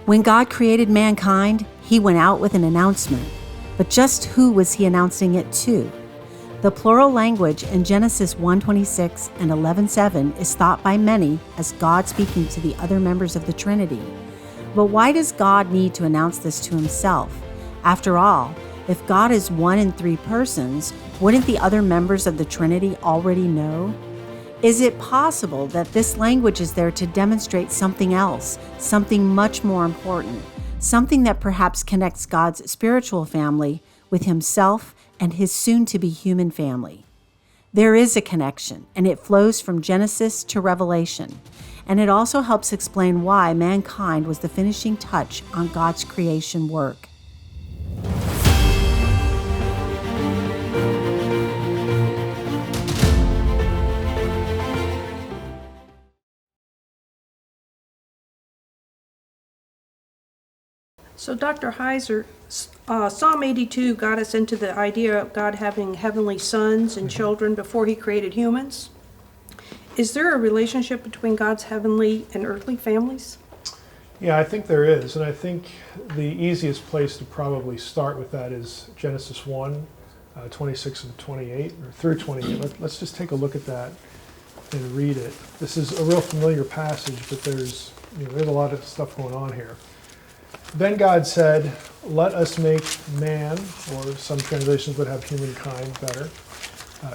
When God created mankind, he went out with an announcement. But just who was he announcing it to? The plural language in Genesis 1:26 and 11:7 is thought by many as God speaking to the other members of the Trinity. But why does God need to announce this to himself? After all, if God is one in three persons, wouldn't the other members of the Trinity already know? Is it possible that this language is there to demonstrate something else, something much more important, something that perhaps connects God's spiritual family with himself and his soon-to-be human family? There is a connection, and it flows from Genesis to Revelation, and it also helps explain why mankind was the finishing touch on God's creation work. So Dr. Heiser, Psalm 82 got us into the idea of God having heavenly sons and children before he created humans. Is there a relationship between God's heavenly and earthly families? Yeah, I think there is, and I think the easiest place to probably start with that is Genesis 1, 26 and 28, or through 28. Let's just take a look at that and read it. This is a real familiar passage, but there's a lot of stuff going on here. Then God said, "Let us make man," or some translations would have humankind better,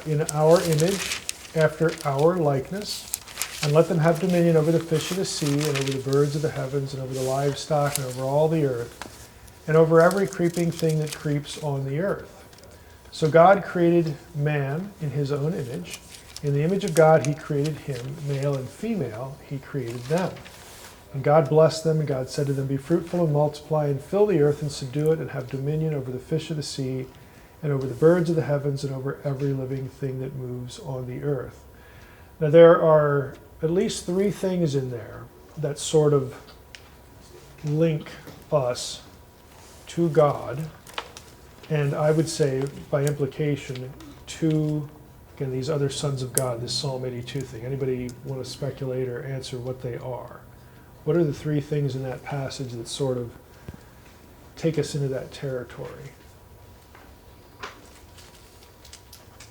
"in our image, after our likeness, and let them have dominion over the fish of the sea, and over the birds of the heavens, and over the livestock, and over all the earth, and over every creeping thing that creeps on the earth." So God created man in his own image. In the image of God he created him, male and female he created them. And God blessed them, and God said to them, "Be fruitful and multiply, and fill the earth and subdue it, and have dominion over the fish of the sea, and over the birds of the heavens, and over every living thing that moves on the earth." Now there are at least three things in there that sort of link us to God, and I would say by implication to, again, these other sons of God, this Psalm 82 thing. Anybody want to speculate or answer what they are? What are the three things in that passage that sort of take us into that territory?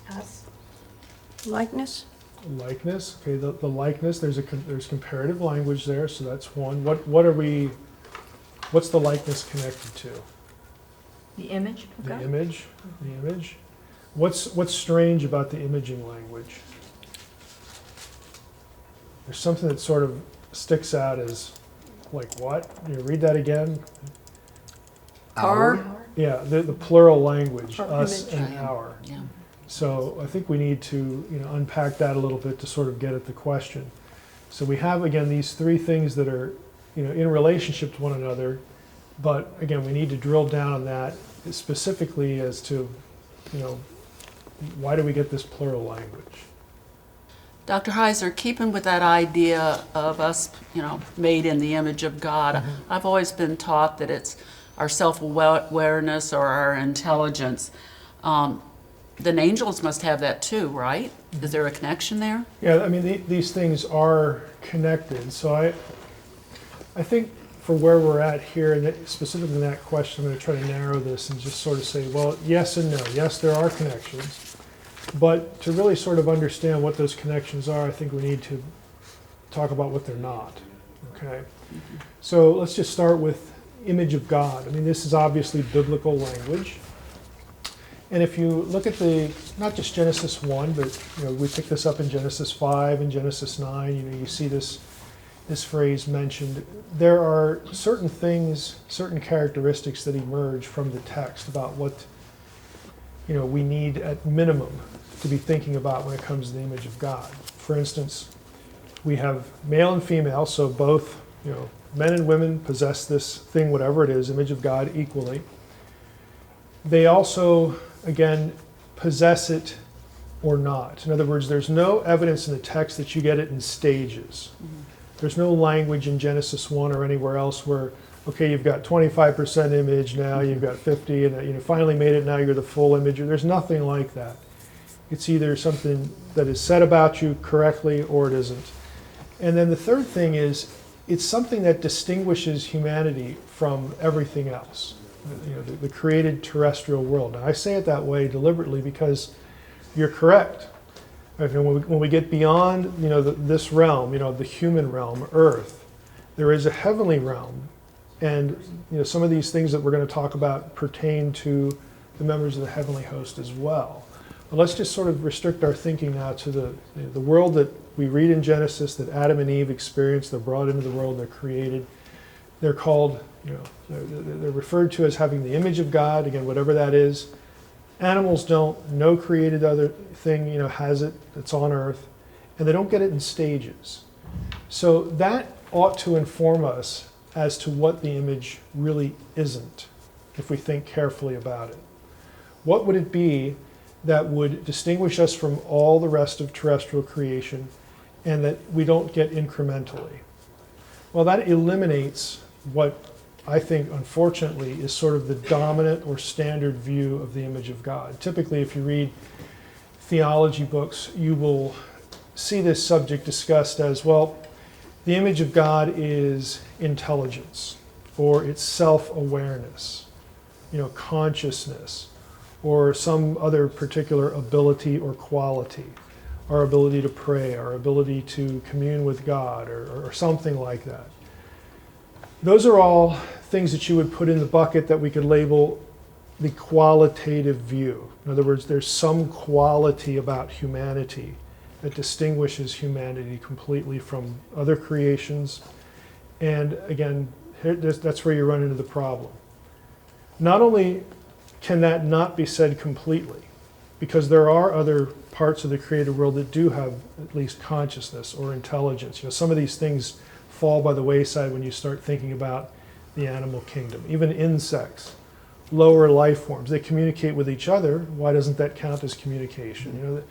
Us. Likeness. Likeness. Okay, the likeness. There's comparative language there, so that's one. What's the likeness connected to? The image of God? The image. The image. What's strange about the imaging language? There's something that sort of sticks out as, like, what? You read that again? Our. Yeah, the plural language, Our us image. and our. Yeah. So I think we need to unpack that a little bit to sort of get at the question. So we have, again, these three things that are in relationship to one another, but again, we need to drill down on that specifically as to why do we get this plural language? Dr. Heiser, keeping with that idea of us, made in the image of God, I've always been taught that it's our self-awareness or our intelligence. Then angels must have that too, right? Is there a connection there? Yeah, I mean, these things are connected. So I think for where we're at here, and specifically in that question, I'm going to try to narrow this and just sort of say, well, yes and no. Yes, there are connections. But to really sort of understand what those connections are, I think we need to talk about what they're not. Okay? So let's just start with image of God. I mean, this is obviously biblical language. And if you look at not just Genesis 1, but we pick this up in Genesis 5 and Genesis 9, you see this phrase mentioned. There are certain things, certain characteristics that emerge from the text about what we need at minimum to be thinking about when it comes to the image of God. For instance, we have male and female, so both men and women possess this thing, whatever it is, image of God, equally. They also, again, possess it or not. In other words, there's no evidence in the text that you get it in stages. There's no language in Genesis 1 or anywhere else where, okay, you've got 25% image, now you've got 50, and finally made it, now you're the full image. There's nothing like that. It's either something that is said about you correctly or it isn't. And then the third thing is, it's something that distinguishes humanity from everything else, the created terrestrial world. Now, I say it that way deliberately because you're correct. When we get beyond this realm, the human realm, Earth, there is a heavenly realm. And some of these things that we're going to talk about pertain to the members of the heavenly host as well. But let's just sort of restrict our thinking now to the world that we read in Genesis that Adam and Eve experienced. They're brought into the world, they're created. They're called, they're referred to as having the image of God, again, whatever that is. Animals don't. No created other thing, has it. It's on earth. And they don't get it in stages. So that ought to inform us as to what the image really isn't, if we think carefully about it. What would it be that would distinguish us from all the rest of terrestrial creation and that we don't get incrementally? Well, that eliminates what I think, unfortunately, is sort of the dominant or standard view of the image of God. Typically, if you read theology books, you will see this subject discussed as, well, the image of God is intelligence, or it's self-awareness, consciousness, or some other particular ability or quality, our ability to pray, our ability to commune with God, or something like that. Those are all things that you would put in the bucket that we could label the qualitative view. In other words, there's some quality about humanity that distinguishes humanity completely from other creations. And again, that's where you run into the problem. Not only can that not be said completely, because there are other parts of the created world that do have at least consciousness or intelligence. Some of these things fall by the wayside when you start thinking about the animal kingdom. Even insects, lower life forms, they communicate with each other. Why doesn't that count as communication?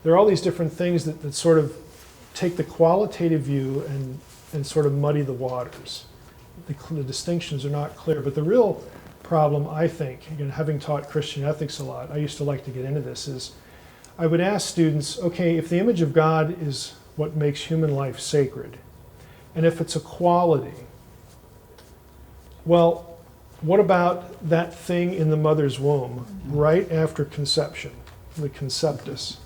There are all these different things that sort of take the qualitative view and sort of muddy the waters. The distinctions are not clear. But the real problem, I think, again, having taught Christian ethics a lot, I used to like to get into this, is I would ask students, okay, if the image of God is what makes human life sacred, and if it's a quality, well, what about that thing in the mother's womb right after conception, the conceptus?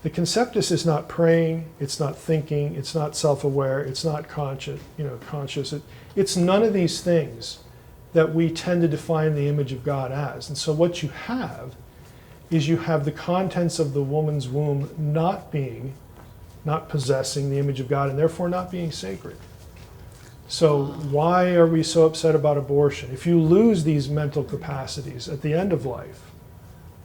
The conceptus is not praying, it's not thinking, it's not self-aware, it's not conscious. It's none of these things that we tend to define the image of God as. And so what you have is you have the contents of the woman's womb not possessing the image of God, and therefore not being sacred. So why are we so upset about abortion? If you lose these mental capacities at the end of life,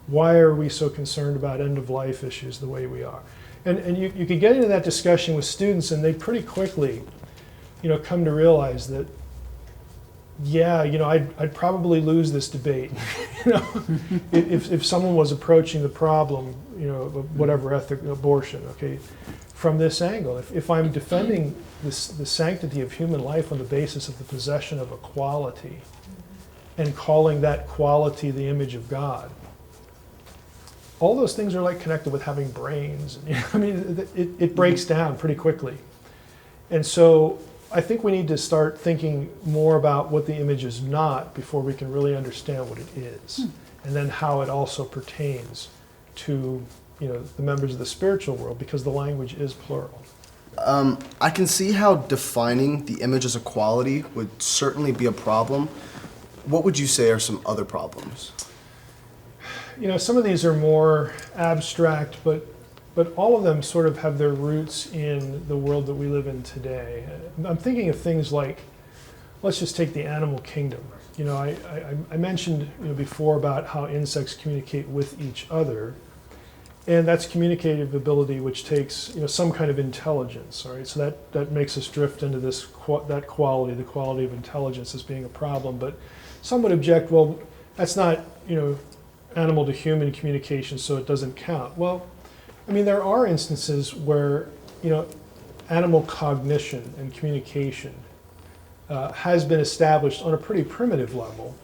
why are we so concerned about end-of-life issues the way we are? And you could get into that discussion with students, and they pretty quickly, come to realize that, yeah, I'd probably lose this debate, if someone was approaching the problem, of whatever ethic abortion, okay, from this angle. If I'm defending the sanctity of human life on the basis of the possession of a quality and calling that quality the image of God, all those things are like connected with having brains. It breaks down pretty quickly. And so I think we need to start thinking more about what the image is not before we can really understand what it is, and then how it also pertains to the members of the spiritual world, because the language is plural. I can see how defining the image as a quality would certainly be a problem. What would you say are some other problems? Some of these are more abstract, but all of them sort of have their roots in the world that we live in today. I'm thinking of things like, let's just take the animal kingdom. I mentioned before about how insects communicate with each other, and that's communicative ability, which takes some kind of intelligence. All right, so that makes us drift into that quality, the quality of intelligence, as being a problem. But some would object, well, that's not animal to human communication, so it doesn't count. Well, there are instances where animal cognition and communication has been established on a pretty primitive level,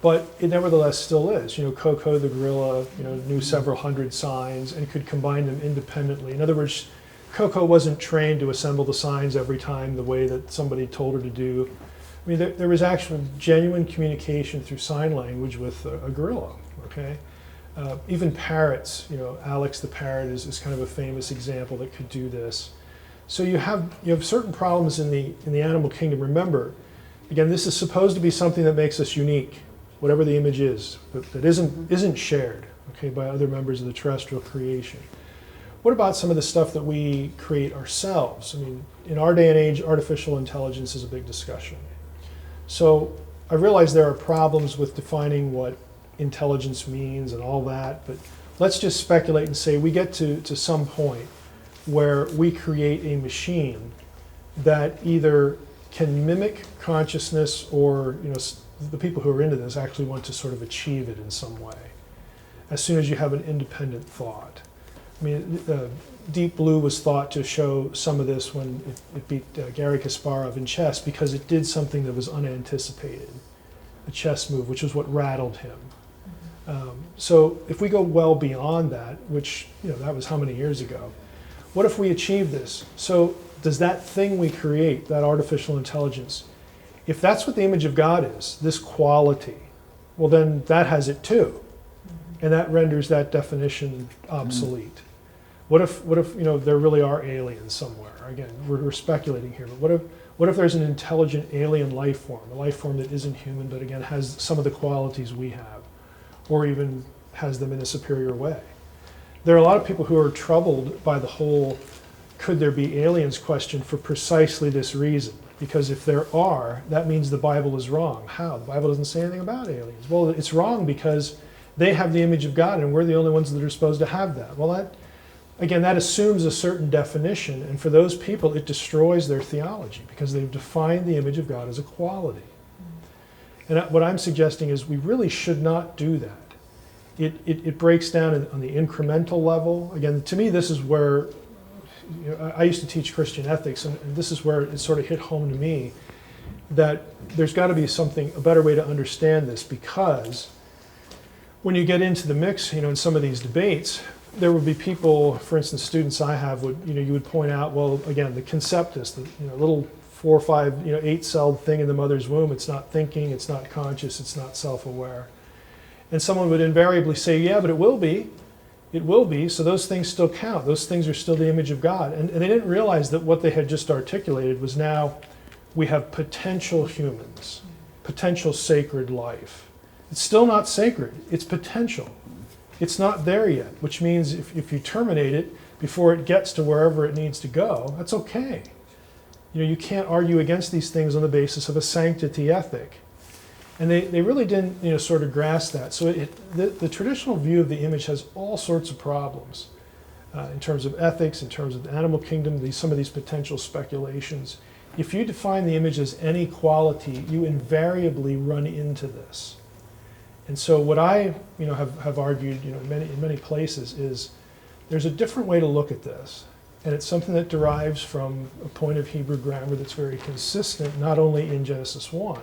but it nevertheless still is. Coco the gorilla knew several hundred signs and could combine them independently. In other words, Coco wasn't trained to assemble the signs every time the way that somebody told her to do. I mean, there was actual genuine communication through sign language with a gorilla, okay? Even parrots, Alex the parrot is kind of a famous example that could do this. So you have certain problems in the animal kingdom. Remember, again, this is supposed to be something that makes us unique, whatever the image is, that isn't shared, okay, by other members of the terrestrial creation. What about some of the stuff that we create ourselves? I mean, in our day and age, artificial intelligence is a big discussion. So I realize there are problems with defining what intelligence means and all that, but let's just speculate and say we get to some point where we create a machine that either can mimic consciousness, or the people who are into this actually want to sort of achieve it in some way, as soon as you have an independent thought. I mean, Deep Blue was thought to show some of this when it beat Garry Kasparov in chess, because it did something that was unanticipated, a chess move, which was what rattled him. So if we go well beyond that, which that was how many years ago, what if we achieve this? So does that thing we create, that artificial intelligence, if that's what the image of God is, this quality, well then that has it too. And that renders that definition obsolete. What if there really are aliens somewhere? Again, we're speculating here, but what if there's an intelligent alien life form, a life form that isn't human, but again has some of the qualities we have, or even has them in a superior way? There are a lot of people who are troubled by the whole could there be aliens question for precisely this reason. Because if there are, that means the Bible is wrong. How? The Bible doesn't say anything about aliens. Well, it's wrong because they have the image of God and we're the only ones that are supposed to have that. Well, that assumes a certain definition, and for those people it destroys their theology because they've defined the image of God as a quality. And what I'm suggesting is we really should not do that. It breaks down on the incremental level. Again, to me, this is where I used to teach Christian ethics, and this is where it sort of hit home to me that there's got to be a better way to understand this, because when you get into the mix, in some of these debates, there would be people, for instance, students I have you would point out, well, again, the conceptus, the little 4 or 5, 8-celled thing in the mother's womb, it's not thinking, it's not conscious, it's not self-aware. And someone would invariably say, yeah, but it will be. It will be, so those things still count. Those things are still the image of God. And they didn't realize that what they had just articulated was now we have potential humans, potential sacred life. It's still not sacred, it's potential. It's not there yet, which means if you terminate it before it gets to wherever it needs to go, that's okay. You can't argue against these things on the basis of a sanctity ethic. And they really didn't sort of grasp that. So the traditional view of the image has all sorts of problems in terms of ethics, in terms of the animal kingdom, some of these potential speculations. If you define the image as any quality, you invariably run into this. And so what I have argued in many places is there's a different way to look at this. And it's something that derives from a point of Hebrew grammar that's very consistent, not only in Genesis 1,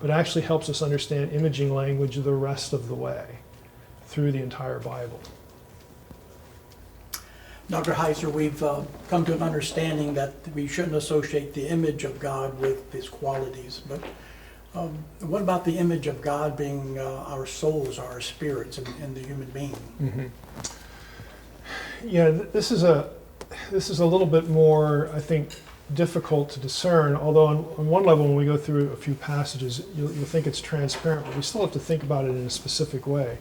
but actually helps us understand imaging language the rest of the way through the entire Bible. Dr. Heiser, we've come to an understanding that we shouldn't associate the image of God with his qualities, but what about the image of God being our souls, our spirits in the human being? Mm-hmm. Yeah, this is a little bit more, I think, difficult to discern, although on one level, when we go through a few passages, you'll think it's transparent, but we still have to think about it in a specific way.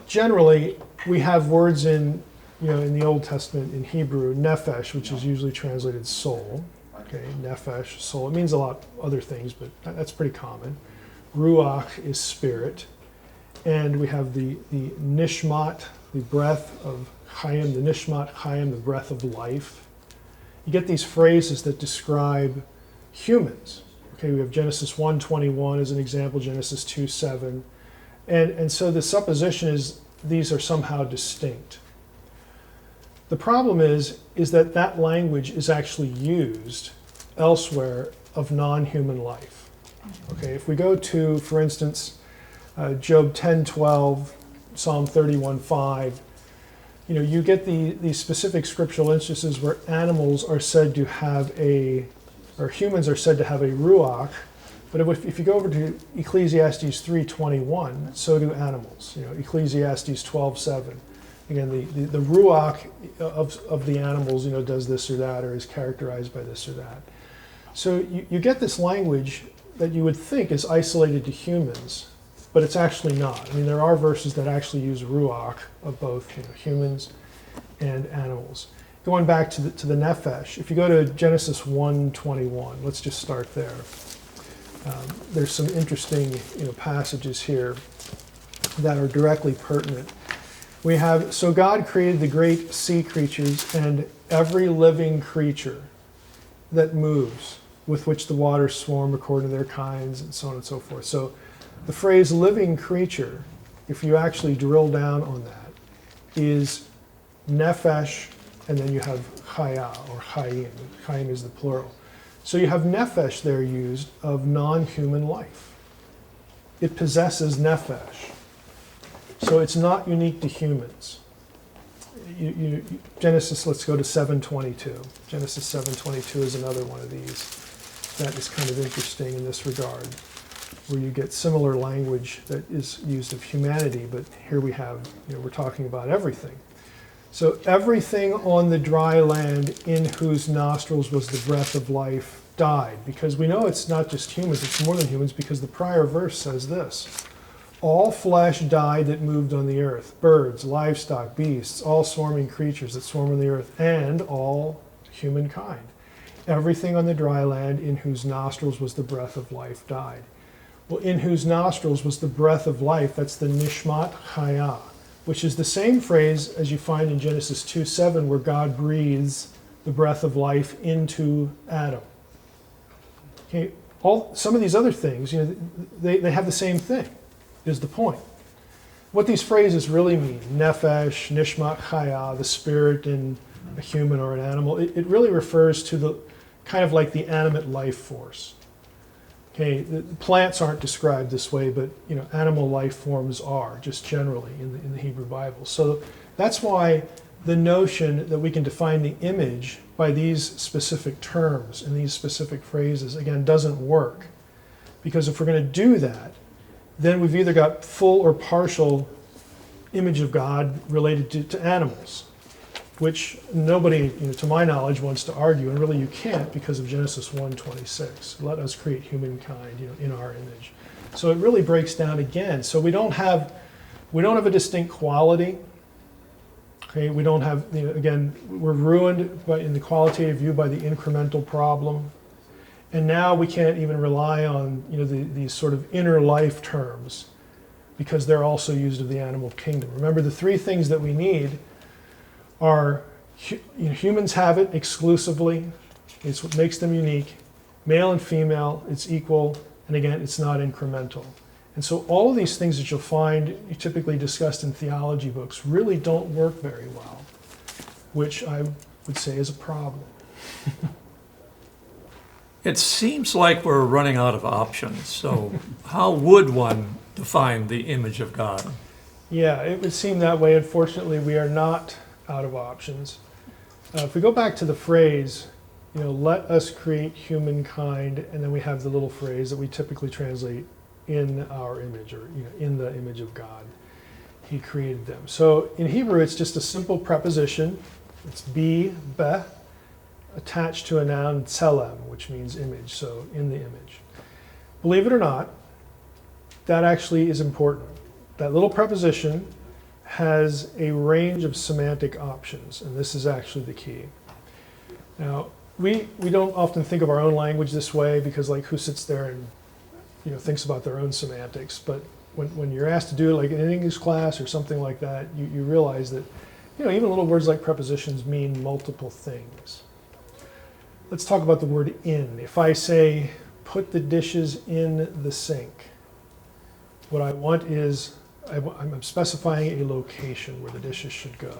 Generally, we have words in the Old Testament in Hebrew, nephesh, which is usually translated soul. Okay, nephesh, soul. It means a lot of other things, but that's pretty common. Ruach is spirit. And we have the nishmat, the breath of Chaim, the nishmat Chaim, the breath of life. You get these phrases that describe humans. Okay, we have Genesis 1:21 as an example, Genesis 2:7. And so the supposition is these are somehow distinct. The problem is that language is actually used elsewhere of non-human life. Okay, if we go to, for instance, Job 10:12, Psalm 31:5, you get these specific scriptural instances where animals are said to have or humans are said to have a ruach, but if you go over to Ecclesiastes 3:21, so do animals. Ecclesiastes 12:7. Again, the ruach of the animals, does this or that, or is characterized by this or that. So you get this language that you would think is isolated to humans, but it's actually not. I mean, there are verses that actually use ruach of both humans and animals. Going back to the nephesh, if you go to Genesis 1:21, let's just start there. There's some interesting passages here that are directly pertinent. We have, so God created the great sea creatures and every living creature that moves, with which the waters swarm according to their kinds, and so on and so forth. So the phrase living creature, if you actually drill down on that, is nephesh, and then you have chaya, or chayim. Chayim is the plural. So you have nephesh there used of non-human life. It possesses nephesh. So it's not unique to humans. Genesis, let's go to 7:22. Genesis 7:22 is another one of these that is kind of interesting in this regard, where you get similar language that is used of humanity, but here we have, we're talking about everything. So everything on the dry land in whose nostrils was the breath of life died, because we know it's not just humans, it's more than humans, because the prior verse says this: all flesh died that moved on the earth, birds, livestock, beasts, all swarming creatures that swarm on the earth, and all humankind. Everything on the dry land in whose nostrils was the breath of life died. Well, in whose nostrils was the breath of life, that's the nishmat chaya, which is the same phrase as you find in Genesis 2:7, where God breathes the breath of life into Adam. Okay, some of these other things, they have the same thing, is the point. What these phrases really mean, nephesh, nishmat chaya, the spirit in a human or an animal, it really refers to the kind of like the animate life force. Okay, the plants aren't described this way, but animal life forms are, just generally in the Hebrew Bible. So that's why the notion that we can define the image by these specific terms and these specific phrases, again, doesn't work. Because if we're going to do that, then we've either got full or partial image of God related to animals, which nobody, to my knowledge, wants to argue, and really you can't because of Genesis 1:26. Let us create humankind, in our image. So it really breaks down again. So we don't have a distinct quality. Okay, we don't have, again, we're ruined in the qualitative view by the incremental problem. And now we can't even rely on these sort of inner life terms, because they're also used of the animal kingdom. Remember, the three things that we need are humans have it exclusively. It's what makes them unique. Male and female, it's equal. And again, it's not incremental. And so all of these things that you'll find typically discussed in theology books really don't work very well, which I would say is a problem. It seems like we're running out of options. So how would one define the image of God? Yeah, it would seem that way. Unfortunately, we are not out of options. If we go back to the phrase, let us create humankind, and then we have the little phrase that we typically translate in our image, or in the image of God. He created them. So in Hebrew, it's just a simple preposition. It's be, attached to a noun, tselem, which means image, so in the image. Believe it or not, that actually is important. That little preposition has a range of semantic options, and this is actually the key. Now, we don't often think of our own language this way, because who sits there and thinks about their own semantics, but when you're asked to do it like in an English class or something like that, you realize that even little words like prepositions mean multiple things. Let's talk about the word in. If I say, put the dishes in the sink, what I want is, I'm specifying a location where the dishes should go.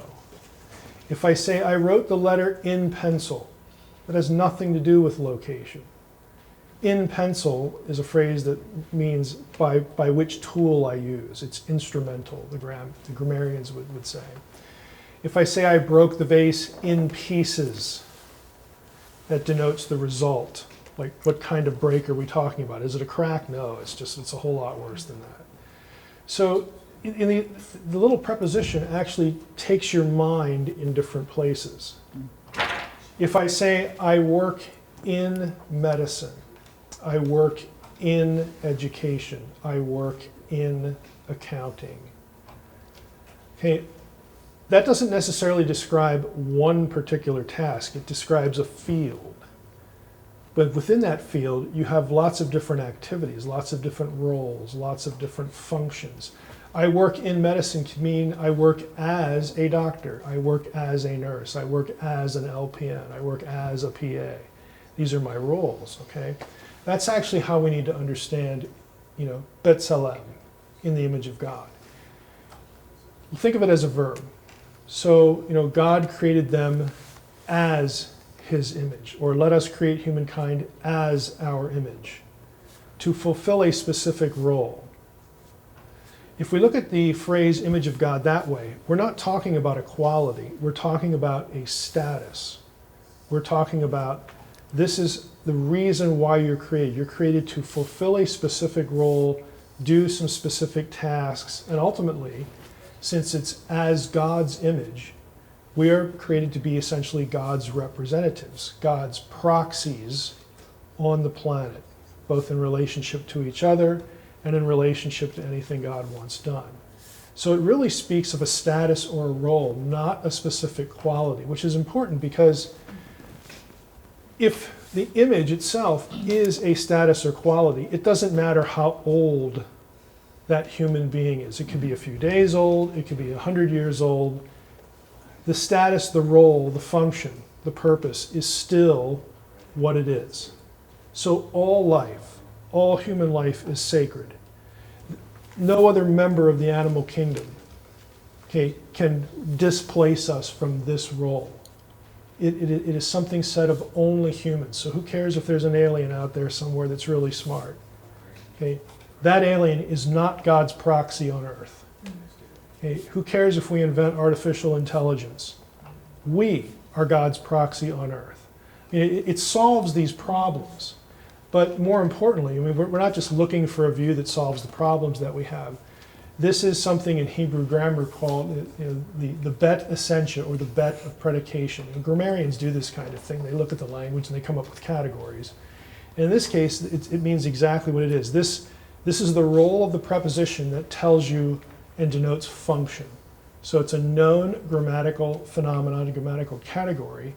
If I say, I wrote the letter in pencil, that has nothing to do with location. In pencil is a phrase that means by which tool I use. It's instrumental, the grammarians would say. If I say I broke the vase in pieces, that denotes the result. Like, what kind of break are we talking about? Is it a crack? No, it's a whole lot worse than that. So in the little preposition actually takes your mind in different places. If I say I work in medicine, I work in education, I work in accounting. Okay, that doesn't necessarily describe one particular task. It describes a field. But within that field, you have lots of different activities, lots of different roles, lots of different functions. I work in medicine can mean I work as a doctor, I work as a nurse, I work as an LPN, I work as a PA. These are my roles, okay? That's actually how we need to understand, B'Tselem, in the image of God. Think of it as a verb. So, God created them as his image, or let us create humankind as our image, to fulfill a specific role. If we look at the phrase image of God that way, we're not talking about a quality, we're talking about a status. We're talking about this is the reason why you're created. You're created to fulfill a specific role, do some specific tasks, and ultimately, since it's as God's image, we are created to be essentially God's representatives, God's proxies on the planet, both in relationship to each other and in relationship to anything God wants done. So it really speaks of a status or a role, not a specific quality, which is important because if the image itself is a status or quality, it doesn't matter how old that human being is. It could be a few days old, it could be 100 years old. The status, the role, the function, the purpose is still what it is. So all life, all human life is sacred. No other member of the animal kingdom, can displace us from this role. It is something said of only humans. So who cares if there's an alien out there somewhere that's really smart? Okay? That alien is not God's proxy on earth. Okay? Who cares if we invent artificial intelligence? We are God's proxy on earth. It solves these problems. But more importantly, we're not just looking for a view that solves the problems that we have. This is something in Hebrew grammar called the bet essentia, or the bet of predication. And grammarians do this kind of thing. They look at the language and they come up with categories. And in this case, it means exactly what it is. This is the role of the preposition that tells you and denotes function. So it's a known grammatical phenomenon, a grammatical category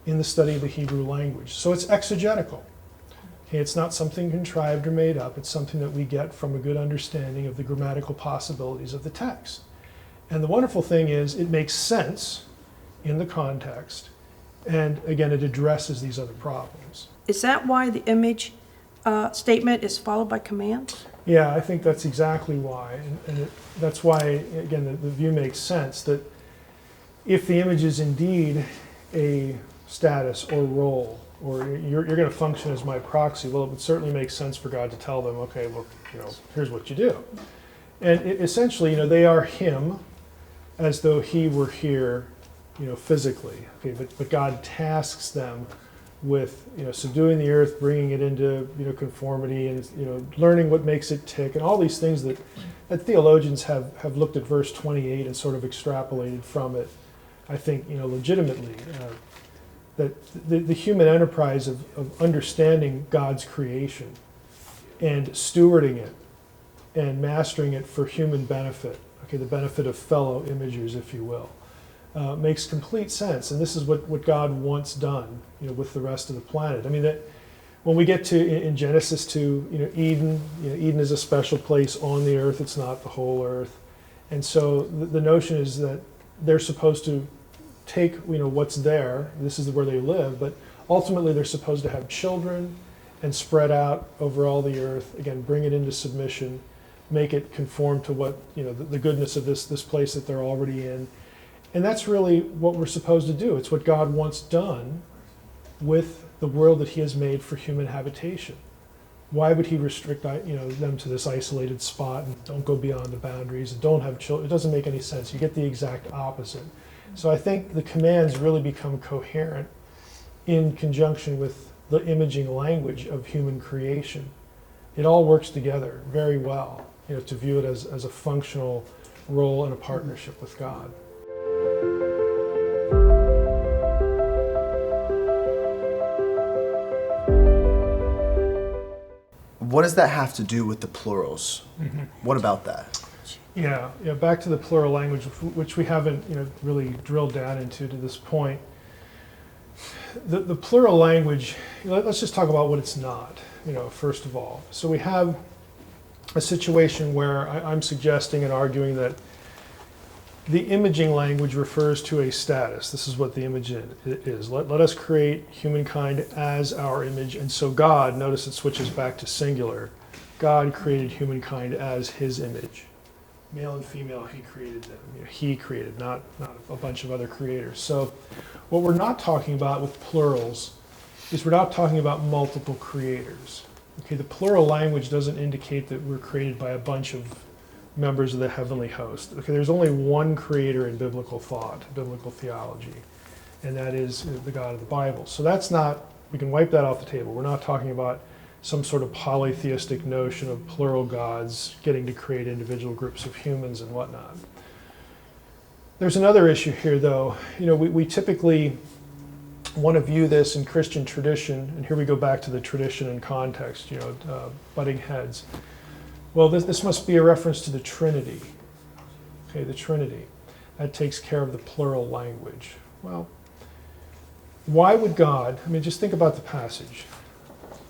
in the study of the Hebrew language. So it's exegetical. Okay, it's not something contrived or made up. It's something that we get from a good understanding of the grammatical possibilities of the text. And the wonderful thing is it makes sense in the context. And again, it addresses these other problems. Is that why the image statement is followed by commands? Yeah, I think that's exactly why. And that's why, again, the view makes sense that if the image is indeed a status or role, or you're going to function as my proxy, well, it would certainly make sense for God to tell them, okay, look, here's what you do. And essentially, they are him as though he were here, physically. Okay, but God tasks them with, subduing the earth, bringing it into, conformity, and, learning what makes it tick, and all these things that theologians have looked at verse 28 and sort of extrapolated from it, I think, legitimately. That the human enterprise of understanding God's creation and stewarding it and mastering it for human benefit, the benefit of fellow imagers, if you will, makes complete sense. And this is what God wants done, with the rest of the planet. That when we get to in Genesis to Eden, Eden is a special place on the earth. It's not the whole earth, and so the notion is that they're supposed to take what's there. This is where they live, but ultimately they're supposed to have children and spread out over all the earth. Again, bring it into submission, make it conform to what the goodness of this place that they're already in, and that's really what we're supposed to do. It's what God wants done with the world that He has made for human habitation. Why would He restrict them to this isolated spot and don't go beyond the boundaries and don't have children? It doesn't make any sense. You get the exact opposite. So I think the commands really become coherent in conjunction with the imaging language of human creation. It all works together very well, to view it as a functional role in a partnership with God. What does that have to do with the plurals? What about that? Yeah, back to the plural language, which we haven't really drilled down into to this point. The plural language, let's just talk about what it's not, first of all. So we have a situation where I'm suggesting and arguing that the imaging language refers to a status. This is what the image is. Let us create humankind as our image. And so God, notice it switches back to singular. God created humankind as his image. Male and female, he created them. He created, not a bunch of other creators. So what we're not talking about with plurals is we're not talking about multiple creators. Okay, the plural language doesn't indicate that we're created by a bunch of members of the heavenly host. Okay, there's only one creator in biblical thought, biblical theology, and that is the God of the Bible. So that's not, we can wipe that off the table. We're not talking about some sort of polytheistic notion of plural gods getting to create individual groups of humans and whatnot. There's another issue here, though. We typically want to view this in Christian tradition, and here we go back to the tradition and context, butting heads. Well, this must be a reference to the Trinity. Okay, the Trinity. That takes care of the plural language. Well, why would God, just think about the passage.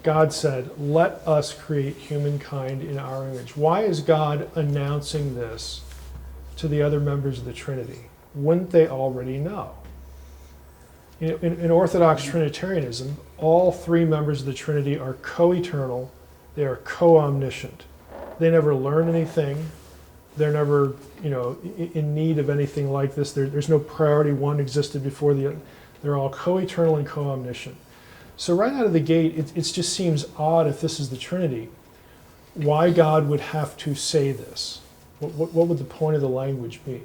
God said, let us create humankind in our image. Why is God announcing this to the other members of the Trinity? Wouldn't they already know? In Orthodox Trinitarianism, all three members of the Trinity are co-eternal. They are co-omniscient. They never learn anything. They're never, in need of anything like this. There's no priority one existed before the other. They're all co-eternal and co-omniscient. So right out of the gate, it just seems odd if this is the Trinity, why God would have to say this. What would the point of the language be?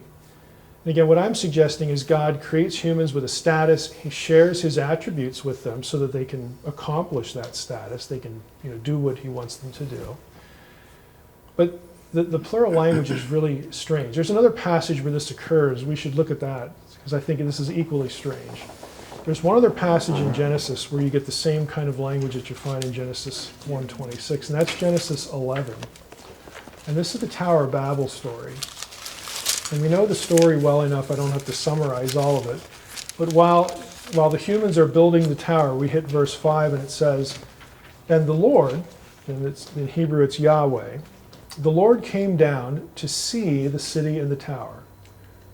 And again, what I'm suggesting is God creates humans with a status. He shares his attributes with them so that they can accomplish that status. They can do what he wants them to do. But the plural language is really strange. There's another passage where this occurs. We should look at that because I think this is equally strange. There's one other passage in Genesis where you get the same kind of language that you find in Genesis 1:26, and that's Genesis 11. And this is the Tower of Babel story. And we know the story well enough, I don't have to summarize all of it. But while the humans are building the tower, we hit verse 5 and it says, and the Lord, and in Hebrew it's Yahweh, the Lord came down to see the city and the tower,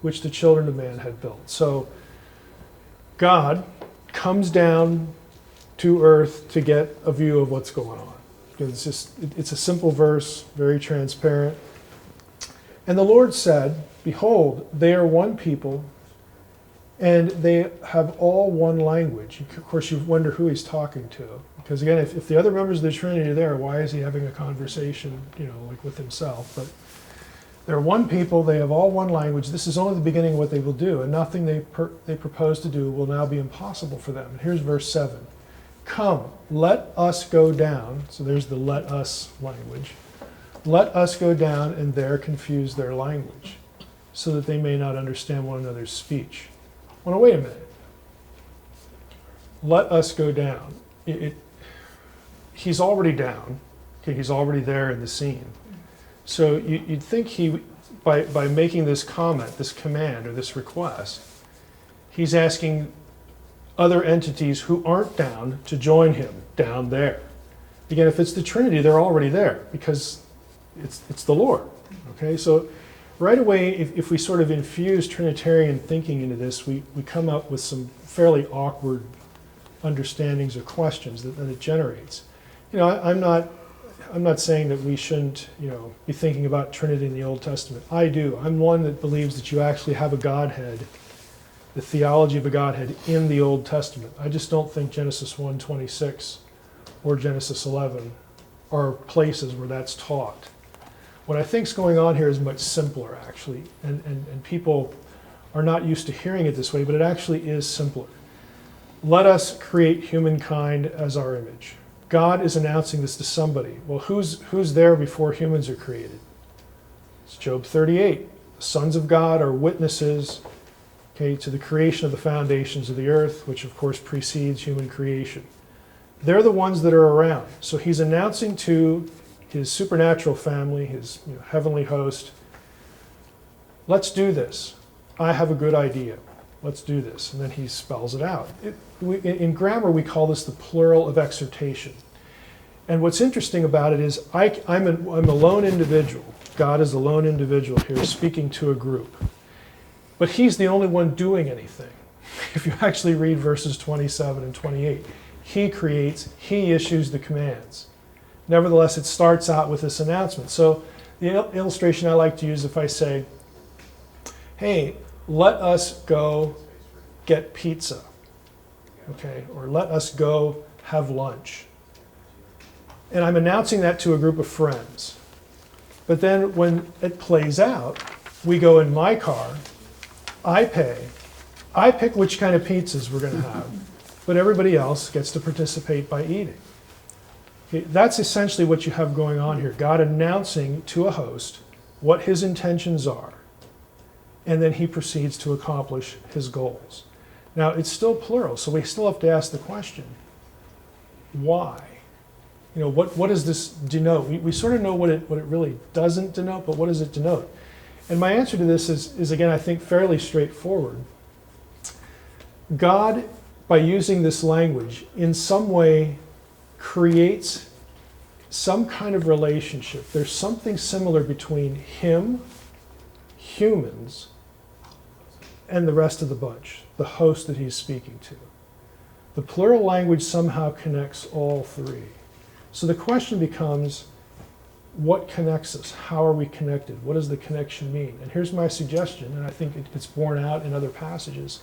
which the children of man had built. So God comes down to earth to get a view of what's going on. It's a simple verse, very transparent. And the Lord said, behold, they are one people, and they have all one language. Of course, you wonder who he's talking to. Because again, if the other members of the Trinity are there, why is he having a conversation, like with himself? But they're one people, they have all one language. This is only the beginning of what they will do, and nothing they propose to do will now be impossible for them. And here's verse 7. Come, let us go down. So there's the let us language. Let us go down and there confuse their language, so that they may not understand one another's speech. Well, now, wait a minute. Let us go down. He's already down. Okay, he's already there in the scene. So you'd think he, by making this comment, this command, or this request, he's asking other entities who aren't down to join him down there. Again, if it's the Trinity, they're already there because it's the Lord. Okay, so right away, if we sort of infuse Trinitarian thinking into this, we come up with some fairly awkward understandings or questions that it generates. I'm not saying that we shouldn't, be thinking about Trinity in the Old Testament. I do. I'm one that believes that you actually have a Godhead, the theology of a Godhead in the Old Testament. I just don't think Genesis 1:26 or Genesis 11 are places where that's taught. What I think is going on here is much simpler, actually, and people are not used to hearing it this way, but it actually is simpler. Let us create humankind as our image. God is announcing this to somebody. Well, who's there before humans are created? It's Job 38. The sons of God are witnesses, okay, to the creation of the foundations of the earth, which of course precedes human creation. They're the ones that are around. So he's announcing to his supernatural family, his heavenly host, let's do this. I have a good idea. Let's do this. And then he spells it out. In grammar, we call this the plural of exhortation. And what's interesting about it is I'm a lone individual. God is a lone individual here speaking to a group. But he's the only one doing anything. If you actually read verses 27 and 28, he creates, he issues the commands. Nevertheless, it starts out with this announcement. So the illustration I like to use, if I say, hey, let us go get pizza, okay, or let us go have lunch. And I'm announcing that to a group of friends. But then when it plays out, we go in my car, I pay, I pick which kind of pizzas we're going to have, but everybody else gets to participate by eating. Okay, that's essentially what you have going on here. God announcing to a host what his intentions are, and then he proceeds to accomplish his goals. Now, it's still plural, so we still have to ask the question, why? What does this denote? We sort of know what it really doesn't denote, but what does it denote? And my answer to this is again, I think, fairly straightforward. God, by using this language, in some way creates some kind of relationship. There's something similar between him, humans, and the rest of the bunch, the host that he's speaking to. The plural language somehow connects all three. So the question becomes, what connects us? How are we connected? What does the connection mean? And here's my suggestion, and I think it's borne out in other passages.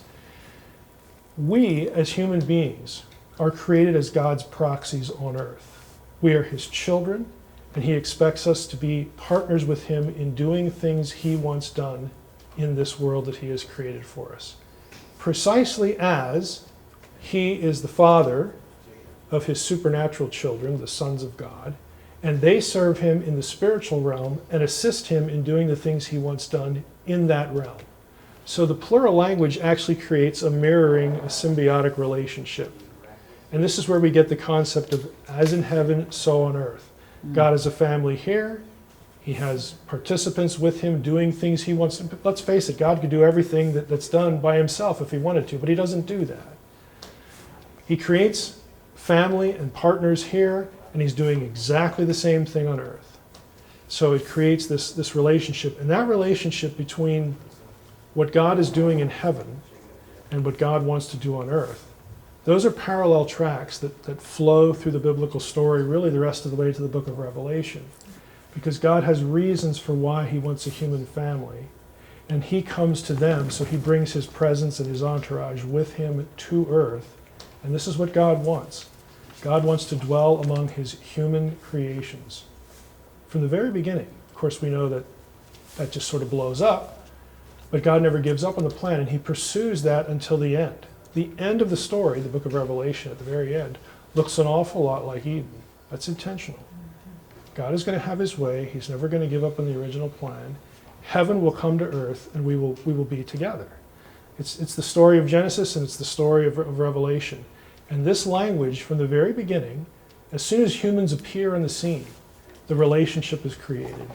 We, as human beings, are created as God's proxies on earth. We are his children, and he expects us to be partners with him in doing things he wants done in this world that he has created for us. Precisely as he is the father of his supernatural children, the sons of God, and they serve him in the spiritual realm and assist him in doing the things he wants done in that realm. So the plural language actually creates a mirroring, a symbiotic relationship. And this is where we get the concept of as in heaven, so on earth. God has a family here. He has participants with him doing things he wants to. Let's face it, God could do everything that's done by himself if he wanted to, but he doesn't do that. He creates family and partners here, and he's doing exactly the same thing on earth. So it creates this relationship. And that relationship between what God is doing in heaven and what God wants to do on earth, those are parallel tracks that flow through the biblical story really the rest of the way to the book of Revelation. Because God has reasons for why he wants a human family. And he comes to them, so he brings his presence and his entourage with him to earth. And this is what God wants. God wants to dwell among his human creations. From the very beginning, of course, we know that just sort of blows up, but God never gives up on the plan, and he pursues that until the end. The end of the story, the book of Revelation at the very end, looks an awful lot like Eden. That's intentional. God is going to have his way. He's never going to give up on the original plan. Heaven will come to earth, and we will be together. It's the story of Genesis, and it's the story of Revelation. And this language, from the very beginning, as soon as humans appear on the scene, the relationship is created.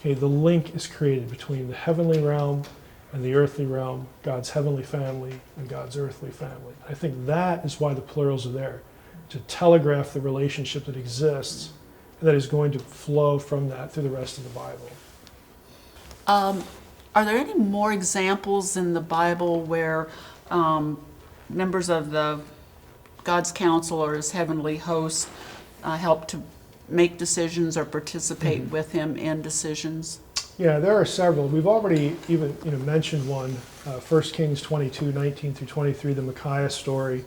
Okay, the link is created between the heavenly realm and the earthly realm, God's heavenly family and God's earthly family. I think that is why the plurals are there, to telegraph the relationship that exists and that is going to flow from that through the rest of the Bible. Are there any more examples in the Bible where members of God's council or his heavenly host help to make decisions or participate with him in decisions? Yeah, there are several. We've already even mentioned one, 1 Kings 22, 19 through 23, the Micaiah story,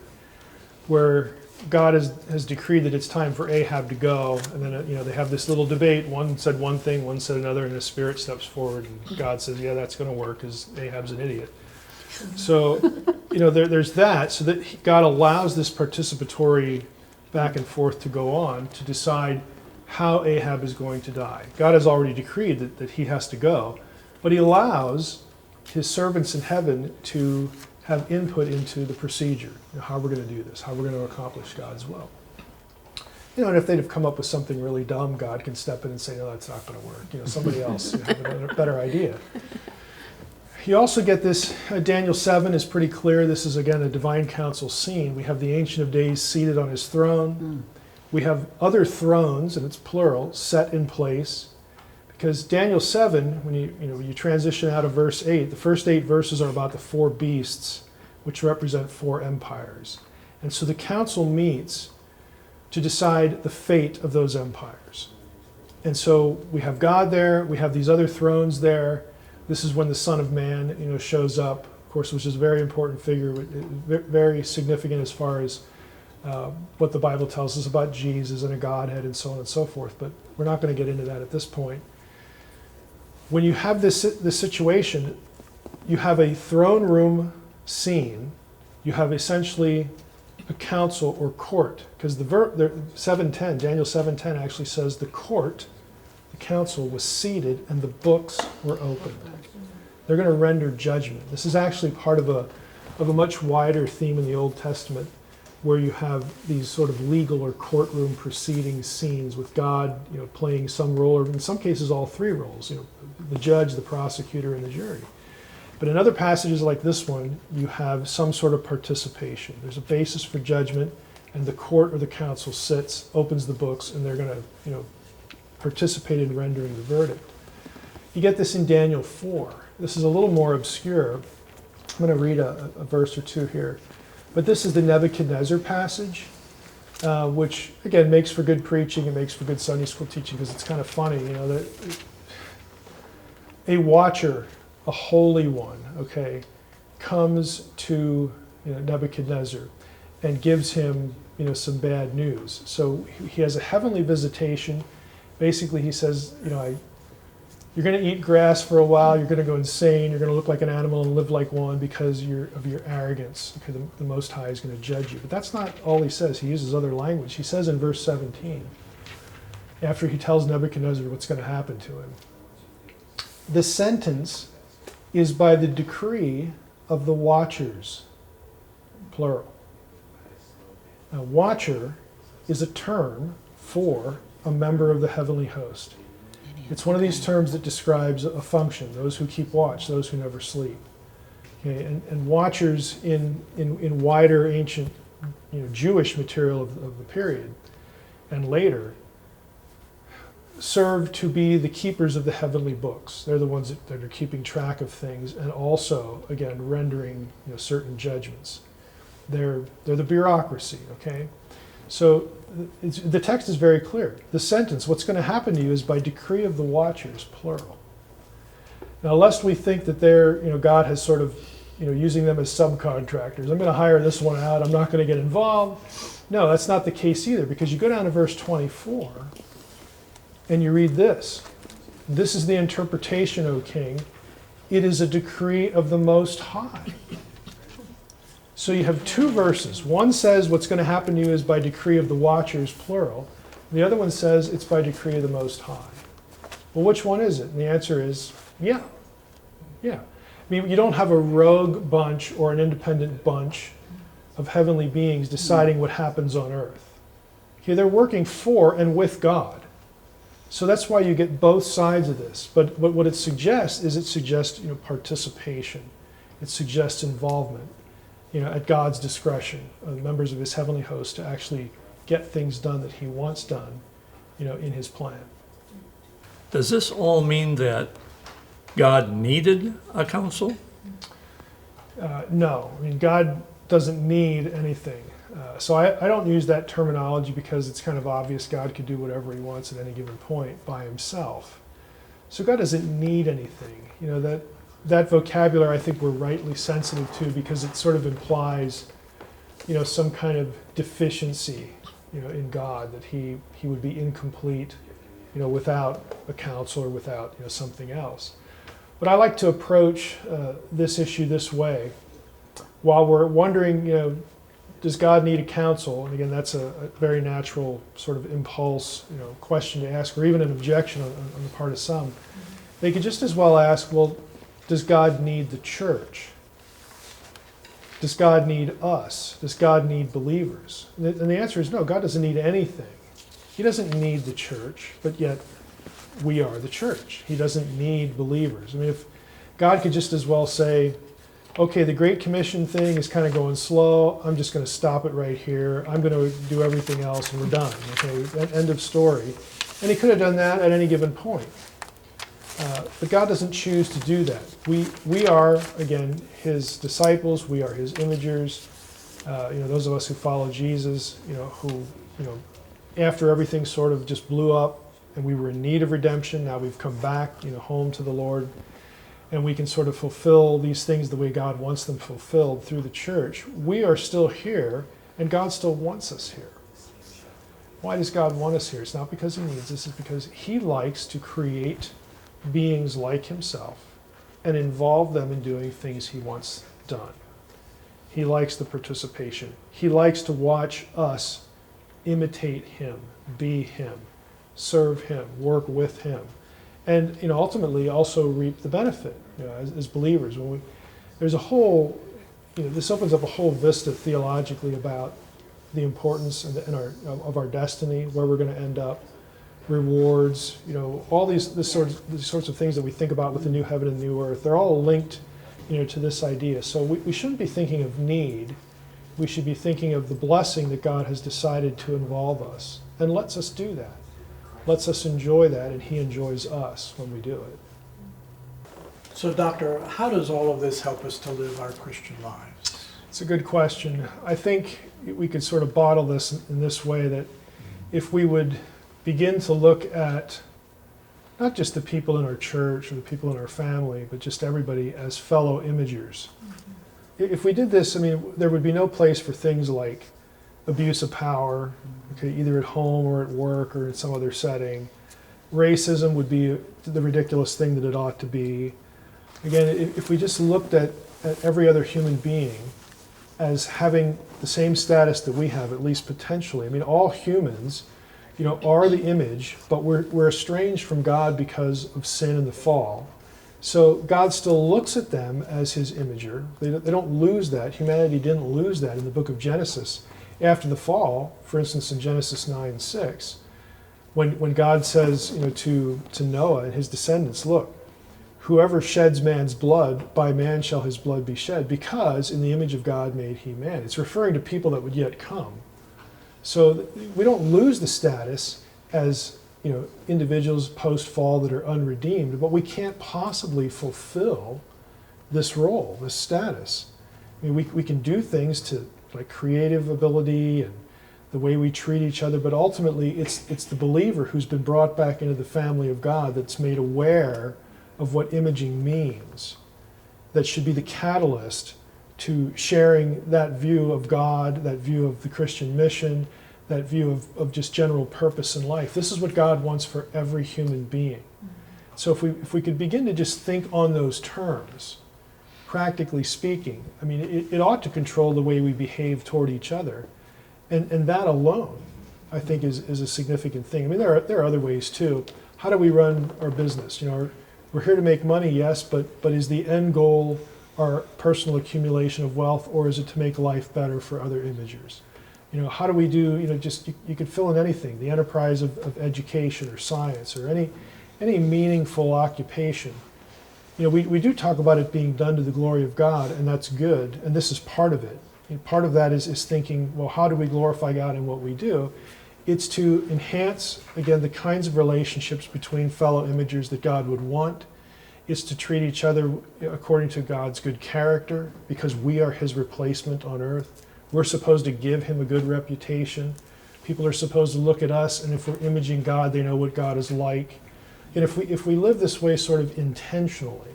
where God has decreed that it's time for Ahab to go, and then they have this little debate. One said one thing, one said another, and the Spirit steps forward, and God says, yeah, that's going to work, because Ahab's an idiot. So, there's that, so that God allows this participatory back and forth to go on to decide how Ahab is going to die. God has already decreed that he has to go, but he allows his servants in heaven to have input into the procedure, how we're going to do this, how we're going to accomplish God's will. And if they'd have come up with something really dumb, God can step in and say, no, that's not going to work. Somebody else have a better idea. You also get this, Daniel 7 is pretty clear. This is, again, a divine council scene. We have the Ancient of Days seated on his throne. We have other thrones, and it's plural, set in place. Because Daniel 7, when you transition out of verse 8, the first 8 verses are about the 4 beasts, which represent 4 empires. And so the council meets to decide the fate of those empires. And so we have God there, we have these other thrones there. This is when the Son of Man, shows up, of course, which is a very important figure, very significant as far as what the Bible tells us about Jesus and a Godhead and so on and so forth. But we're not going to get into that at this point. When you have this situation, you have a throne room scene. You have essentially a council or court, because the 7:10, Daniel 7:10 actually says the court, the council, was seated and the books were opened. They're going to render judgment. This is actually part of a much wider theme in the Old Testament, where you have these sort of legal or courtroom proceedings scenes with God, playing some role, or in some cases all 3 roles, the judge, the prosecutor, and the jury. But in other passages like this one, you have some sort of participation. There's a basis for judgment, and the court or the council sits, opens the books, and they're going to, participate in rendering the verdict. You get this in Daniel 4. This is a little more obscure. I'm going to read a verse or 2 here. But this is the Nebuchadnezzar passage, which, again, makes for good preaching and makes for good Sunday school teaching, because it's kind of funny, that a watcher, a holy one, comes to Nebuchadnezzar and gives him some bad news. So he has a heavenly visitation. Basically, he says, you're going to eat grass for a while, you're going to go insane, you're going to look like an animal and live like one because of your arrogance. The Most High is going to judge you. But that's not all he says. He uses other language. He says in verse 17, after he tells Nebuchadnezzar what's going to happen to him, the sentence is by the decree of the watchers, plural. Now, watcher is a term for a member of the heavenly host. It's one of these terms that describes a function, those who keep watch, those who never sleep. And watchers in wider ancient Jewish material of the period and later serve to be the keepers of the heavenly books. They're the ones that are keeping track of things and also, again, rendering certain judgments. They're the bureaucracy, So the text is very clear. The sentence, what's going to happen to you, is by decree of the watchers, plural. Now, lest we think that God has sort of, using them as subcontractors. I'm going to hire this one out. I'm not going to get involved. No, that's not the case either, because you go down to verse 24 and you read this. This is the interpretation, O king. It is a decree of the Most High. So you have 2 verses. One says what's going to happen to you is by decree of the watchers, plural. The other one says it's by decree of the Most High. Well, which one is it? And the answer is, yeah. I mean, you don't have a rogue bunch or an independent bunch of heavenly beings deciding what happens on earth. They're working for and with God. So that's why you get both sides of this. But what it suggests participation. It suggests involvement. At God's discretion, members of his heavenly host to actually get things done that he wants done, in his plan. Does this all mean that God needed a council? No. I mean, God doesn't need anything. So I don't use that terminology because it's kind of obvious God could do whatever he wants at any given point by himself. So God doesn't need anything. That vocabulary I think we're rightly sensitive to because it sort of implies, some kind of deficiency, in God, that he would be incomplete, without a counsel or without, something else. But I like to approach this issue this way. while we're wondering, does God need a counsel? And again, that's a very natural sort of impulse, question to ask, or even an objection on the part of some. They could just as well ask, well, does God need the church? Does God need us? Does God need believers? And the answer is no, God doesn't need anything. He doesn't need the church, but yet we are the church. He doesn't need believers. I mean, if God could just as well say, okay, the Great Commission thing is kind of going slow. I'm just going to stop it right here. I'm going to do everything else and we're done. Okay, end of story. And he could have done that at any given point. But God doesn't choose to do that. We are, again, his disciples. We are his imagers. Those of us who follow Jesus, who, after everything sort of just blew up and we were in need of redemption, now we've come back, home to the Lord. And we can sort of fulfill these things the way God wants them fulfilled through the church. We are still here, and God still wants us here. Why does God want us here? It's not because he needs us, it's because he likes to create beings like himself and involve them in doing things he wants done. He likes the participation. He likes to watch us imitate him, be him, serve him, work with him. And ultimately also reap the benefit as believers. There's a whole, this opens up a whole vista theologically about the importance of our destiny, where we're going to end up, rewards, all these sorts of things that we think about with the new heaven and new earth. They're all linked, to this idea. So we shouldn't be thinking of need. We should be thinking of the blessing that God has decided to involve us, and lets us do that. Lets us enjoy that, and he enjoys us when we do it. So, Doctor, how does all of this help us to live our Christian lives? It's a good question. I think we could sort of bottle this in this way, that if we would begin to look at not just the people in our church or the people in our family, but just everybody as fellow imagers. If we did this, there would be no place for things like abuse of power, either at home or at work or in some other setting. Racism would be the ridiculous thing that it ought to be. Again, if we just looked at every other human being as having the same status that we have, at least potentially. All humans, are the image, but we're estranged from God because of sin and the fall. So God still looks at them as his imager. They don't lose that. Humanity didn't lose that in the book of Genesis. After the fall, for instance, in Genesis 9:6, when God says, to Noah and his descendants, look, whoever sheds man's blood, by man shall his blood be shed, because in the image of God made he man. It's referring to people that would yet come. So we don't lose the status as individuals post-fall that are unredeemed, but we can't possibly fulfill this role, this status. We can do things to like creative ability and the way we treat each other, but ultimately it's the believer who's been brought back into the family of God that's made aware of what imaging means, that should be the catalyst to sharing that view of God, that view of the Christian mission, that view of just general purpose in life. This is what God wants for every human being. So if we could begin to just think on those terms, practically speaking, it ought to control the way we behave toward each other. And that alone, I think, is a significant thing. There are other ways too. How do we run our business? We're here to make money, yes, but is the end goal our personal accumulation of wealth, or is it to make life better for other imagers? How do we do, you could fill in anything, the enterprise of education or science or any meaningful occupation. We do talk about it being done to the glory of God, and that's good, and this is part of it. Part of that is thinking, well, how do we glorify God in what we do? It's to enhance, again, the kinds of relationships between fellow imagers that God would want. It's to treat each other according to God's good character, because we are his replacement on earth. We're supposed to give him a good reputation. People are supposed to look at us, and if we're imaging God, they know what God is like. And if we live this way sort of intentionally,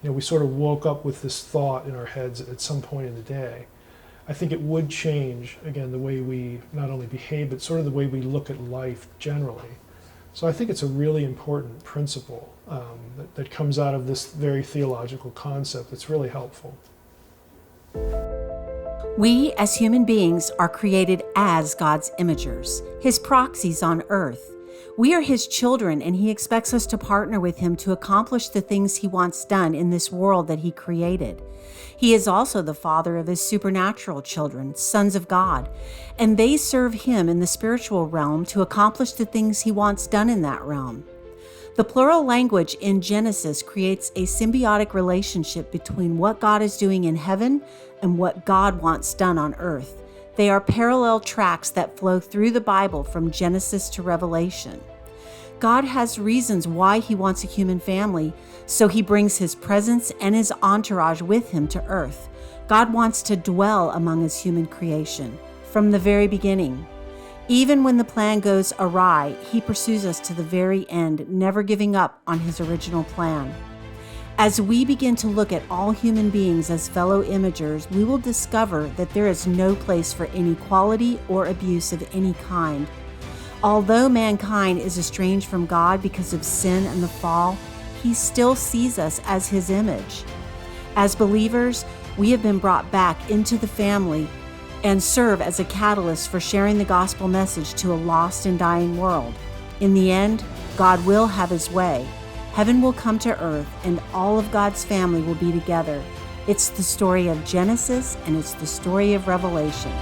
we sort of woke up with this thought in our heads at some point in the day, I think it would change, again, the way we not only behave, but sort of the way we look at life generally. So I think it's a really important principle that comes out of this very theological concept that's really helpful. We, as human beings, are created as God's imagers, His proxies on earth. We are His children, and He expects us to partner with Him to accomplish the things He wants done in this world that He created. He is also the Father of His supernatural children, sons of God, and they serve Him in the spiritual realm to accomplish the things He wants done in that realm. The plural language in Genesis creates a symbiotic relationship between what God is doing in heaven and what God wants done on earth. They are parallel tracks that flow through the Bible from Genesis to Revelation. God has reasons why He wants a human family, so He brings His presence and His entourage with Him to earth. God wants to dwell among His human creation from the very beginning. Even when the plan goes awry, He pursues us to the very end, never giving up on His original plan. As we begin to look at all human beings as fellow imagers, we will discover that there is no place for inequality or abuse of any kind. Although mankind is estranged from God because of sin and the fall, He still sees us as His image. As believers, we have been brought back into the family and serve as a catalyst for sharing the gospel message to a lost and dying world. In the end, God will have His way. Heaven will come to earth, and all of God's family will be together. It's the story of Genesis, and it's the story of Revelation.